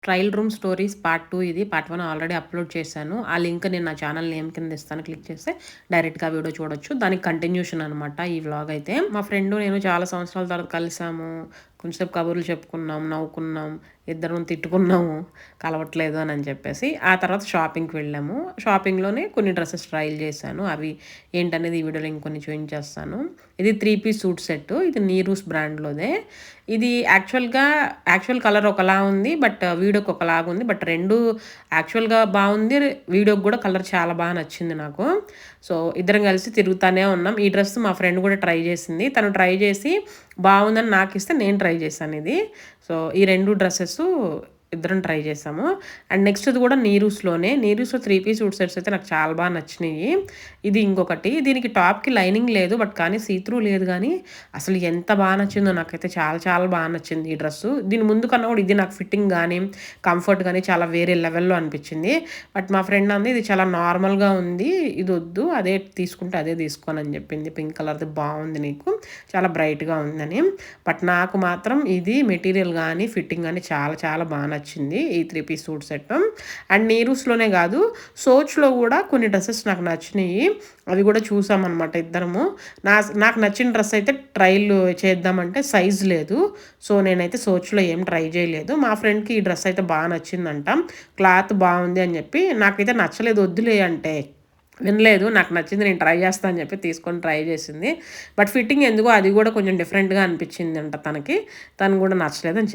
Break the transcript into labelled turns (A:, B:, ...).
A: Trial room stories part 2 ఇది. Part 1 already upload చేశాను. ఆ లింక్ నేను నా ఛానల్ నేమ్ కింద ఇస్తాను. క్లిక్ చేస్తే డైరెక్ట్‌గా వీడియో చూడొచ్చు. దానికి కంటిన్యూషన్ అనమాట ఈ వ్లాగ్ అయితే. మా ఫ్రెండు నేను చాలా సంవత్సరాల తర్వాత కలిసాము. కొంచెంసేపు కబుర్లు చెప్పుకున్నాం, నవ్వుకున్నాం, ఇద్దరం తిట్టుకున్నాము కలవట్లేదు అని చెప్పేసి. ఆ తర్వాత షాపింగ్‌కి వెళ్ళాము. షాపింగ్‌లోనే కొన్ని డ్రెసెస్ ట్రైల్ చేశాను. అవి ఏంటనేది ఈ వీడియోలో ఇంకొన్ని చూయించేస్తాను. ఇది 3 పీస్ సూట్ సెట్. ఇది నీరూస్ బ్రాండ్‌లోదే. ఇది యాక్చువల్ కలర్ ఒకలా ఉంది. బట్ వీడియోకి ఒకలాగా ఉంది. బట్ 2 యాక్చువల్‌గా బావుంది. వీడియోకి కూడా కలర్ చాలా బాగా నచ్చింది నాకు. సో, ఇద్దరం కలిసి తిరుగుతానే ఉన్నాం. ఈ డ్రెస్ మా ఫ్రెండ్ కూడా ట్రై చేసింది. తను ట్రై చేసి బావుందని నాకిస్తే నేను ట్రై చేశాను ఇది. సో, ఈ 2 డ్రెసెసు ఇద్దరం ట్రై చేసాము. అండ్ నెక్స్ట్‌ది కూడా నీరూస్‌లోనే. నీరూస్‌లో 3 పీస్ సూట్ సెట్స్ అయితే నాకు చాలా బాగా నచ్చినియి. ఇది ఇంకొకటి. దీనికి టాప్‌కి లైనింగ్ లేదు. బట్ కానీ సీ త్రూ లేదు గానీ, అసలు ఎంత బాగా నచ్చిందో నాకైతే చాలా చాలా బాగా నచ్చింది ఈ డ్రెస్సు. దీని ముందు కన్నా కూడా ఇది నాకు ఫిట్టింగ్ గానీ, కంఫర్ట్ గానీ చాలా వేరే లెవెల్‌లో అనిపించింది. బట్ మా ఫ్రెండ్ అంది ఇది చాలా నార్మల్‌గా ఉంది. ఇదొద్దు అదే తీసుకుంటే అదే తీసుకోనని చెప్పింది. పింక్ కలర్‌ది బావుంది నీకు. చాలా బ్రైట్‌గా ఉందని. బట్ నాకు మాత్రం ఇది మెటీరియల్ గానీ, ఫిట్టింగ్ గానీ చాలా చాలా బాగా నచ్చింది. ఈ 3 పీస్ సూట్ సెట్. అండ్ నీరూస్‌లోనే కాదు, సోచ్‌లో కూడా కొన్ని డ్రెసెస్ నాకు నచ్చినియి. అవి కూడా చూసామనమాట ఇద్దరము. నాకు నచ్చిన డ్రెస్ అయితే ట్రైల్ చేద్దామంటే సైజ్ లేదు. సో, నేనైతే సోచ్‌లో ఏం ట్రై చేయలేదు. మా ఫ్రెండ్‌కి ఈ డ్రెస్ అయితే బాగా నచ్చిందంట. క్లాత్ బావుంది అని చెప్పి, నాకైతే నచ్చలేదు వద్దులే అంటే వినలేదు. నాకు నచ్చింది నేను ట్రై చేస్తా అని చెప్పి తీసుకొని ట్రై చేసింది. బట్ ఫిట్టింగ్ ఎందుకో అది కూడా కొంచెం డిఫరెంట్‌గా అనిపించిందంట తనకి. తను కూడా నచ్చలేదని